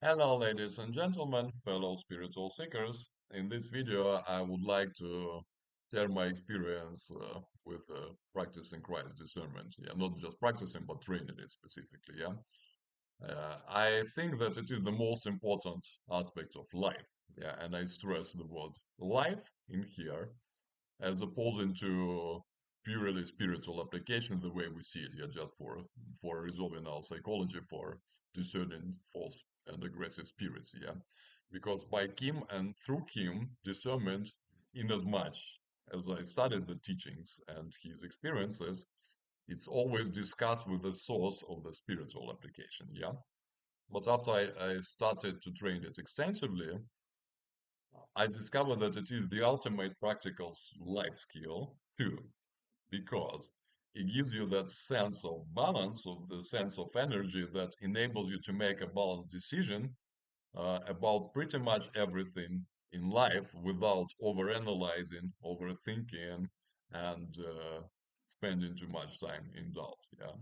Hello, ladies and gentlemen, fellow spiritual seekers. In this video, I would like to share my experience with practicing Christ discernment. Yeah, not just practicing, but training it specifically. Yeah, I think that it is the most important aspect of life. Yeah, and I stress the word life in here as opposed to purely spiritual application the way we see it here, just for resolving our psychology, for discerning false and aggressive spirits. Yeah, because by Kim and through Kim discernment, in as much as I studied the teachings and his experiences, it's always discussed with the source of the spiritual application. Yeah, but after I started to train it extensively, I discovered that it is the ultimate practical life skill too, because it gives you that sense of balance, of the sense of energy that enables you to make a balanced decision about pretty much everything in life without overanalyzing, overthinking, and spending too much time in doubt. Yeah.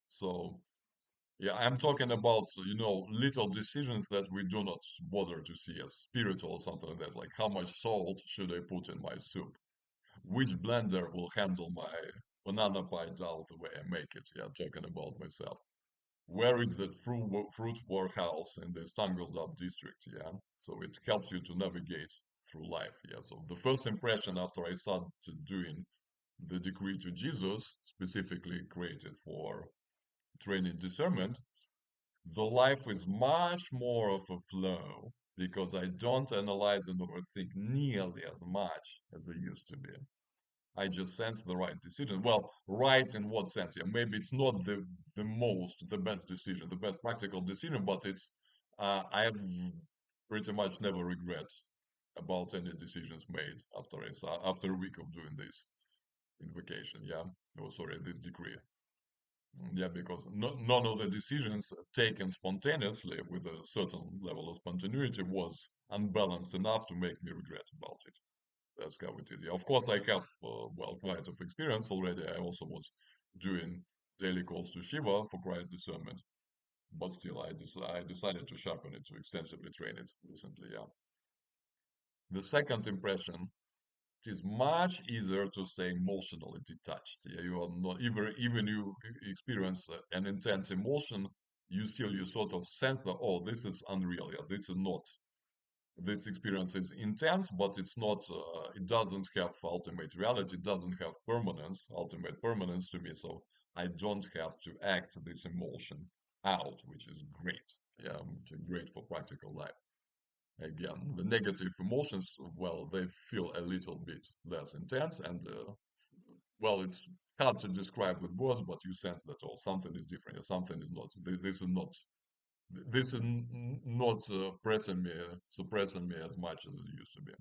So yeah, I'm talking about, little decisions that we do not bother to see as spiritual or something like that. Like how much salt should I put in my soup? Which blender will handle my banana pie dough the way I make it? Yeah, talking about myself. Where is that fruit warehouse in this tangled up district? Yeah, so it helps you to navigate through life. Yeah, so the first impression after I started doing the decree to Jesus, specifically created for training discernment, the life is much more of a flow because I don't analyze and overthink nearly as much as I used to be. I just sense the right decision. Well, right in what sense? Yeah, maybe it's not the best decision, the best practical decision, but it's I have pretty much never regret about any decisions made after a week of doing this invocation. Yeah, oh sorry, this decree. Yeah, because none of the decisions taken spontaneously with a certain level of spontaneity was unbalanced enough to make me regret about it. That's how it is. Yeah, of course, I have quite of experience already. I also was doing daily calls to Shiva for Christ discernment, but still, I decided to sharpen it to extensively train it recently. Yeah. The second impression, it is much easier to stay emotionally detached. Yeah, you are not even you experience an intense emotion, you sort of sense that, oh, this is unreal. Yeah, this is not this experience is intense, but it's not, it doesn't have ultimate reality, it doesn't have permanence, ultimate permanence to me. So I don't have to act this emotion out, which is great. Yeah, which is great for practical life. Again, the negative emotions, well, they feel a little bit less intense, and it's hard to describe with words, but you sense that, oh, something is different, or something is not. This is not suppressing me as much as it used to be.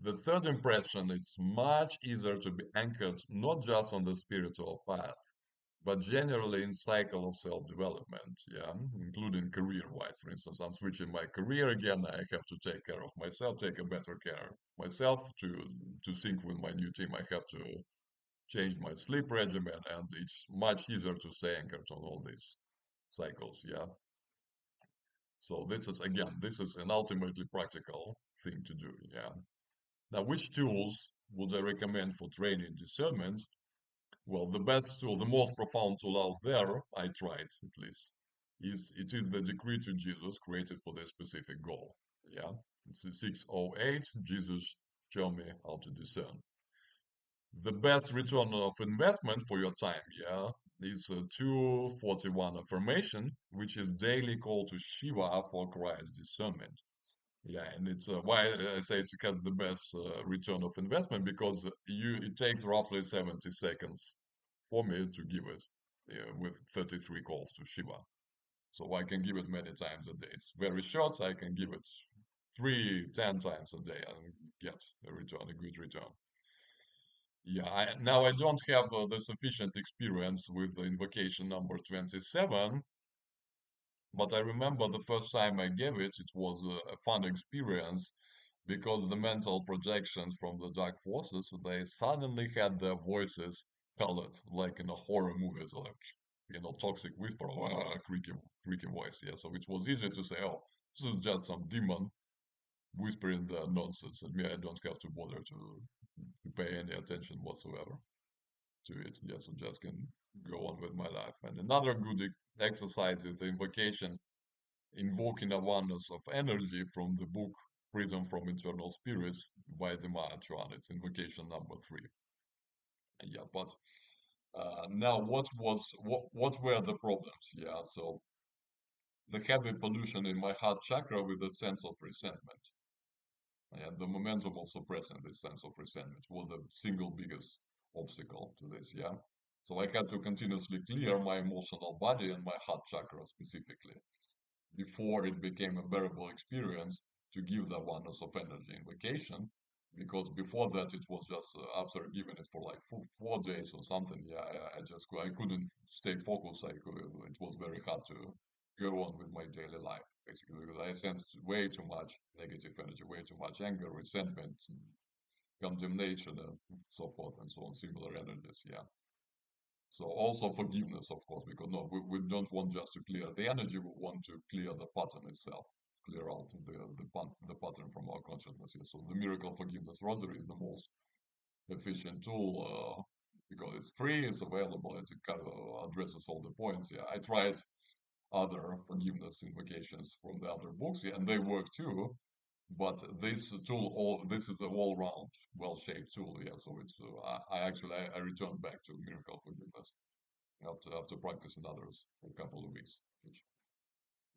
The third impression, it's much easier to be anchored not just on the spiritual path, but generally in cycle of self-development, yeah, including career-wise. For instance, I'm switching my career again. I have to take care of myself, take a better care of myself to sync with my new team. I have to change my sleep regimen, and it's much easier to stay anchored on all these cycles, yeah. So this is an ultimately practical thing to do. Yeah. Now, which tools would I recommend for training discernment? Well, the best tool, the most profound tool out there, I tried at least, is the decree to Jesus created for this specific goal. Yeah. It's 608, Jesus, show me how to discern. The best return of investment for your time, yeah, is 241 affirmation, which is daily call to Shiva for Christ discernment. Yeah, and it's why I say it has the best return of investment because it takes roughly 70 seconds for me to give it with 33 calls to Shiva. So I can give it many times a day. It's very short. I can give it 10 times a day and get a good return. Yeah, now I don't have the sufficient experience with the invocation number 27, but I remember the first time I gave it, it was a fun experience because the mental projections from the dark forces, they suddenly had their voices colored like in a horror movie. So like toxic whisper, creaky voice. Yeah, so it was easy to say, oh, this is just some demon whispering the nonsense, and me, I don't have to bother to pay any attention whatsoever to it. Yeah, so just can go on with my life. And another good exercise is the invocation, invoking a oneness of energy from the book Freedom from Internal Spirits by the Mahachuan. It's invocation number 3. Yeah, but now what were the problems? Yeah, so the heavy pollution in my heart chakra with a sense of resentment. And the momentum of suppressing this sense of resentment was the single biggest obstacle to this, yeah. So I had to continuously clear my emotional body and my heart chakra specifically before it became a bearable experience to give the oneness of energy in vacation. Because before that, it was just after giving it for like 4 days or something. Yeah, I couldn't stay focused. It was very hard to go on with my daily life basically because I sensed way too much negative energy, way too much anger, resentment, condemnation, and so forth and so on, similar energies. Yeah. So also forgiveness, of course, because no, we don't want just to clear the energy, we want to clear the pattern itself, clear out the pattern from our consciousness. Yeah. So the miracle forgiveness rosary is the most efficient tool because it's free, it's available, it kind of addresses all the points. Yeah, I tried other forgiveness invocations from the other books, yeah, and they work too. But this is a all-round, well-shaped tool. Yeah, so it's I returned back to miracle forgiveness after practicing others for a couple of weeks.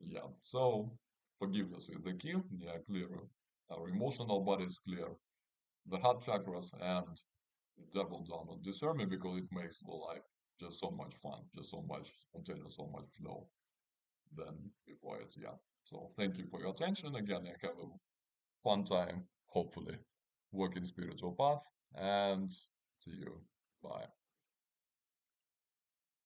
Yeah, so forgiveness is the key. Yeah, clear. Our emotional body is clear. The heart chakras and double down on discernment because it makes the life just so much fun, just so much spontaneous, so much flow than before it. Yeah. So thank you for your attention. Again, I have a fun time, hopefully, working spiritual path and see you. Bye.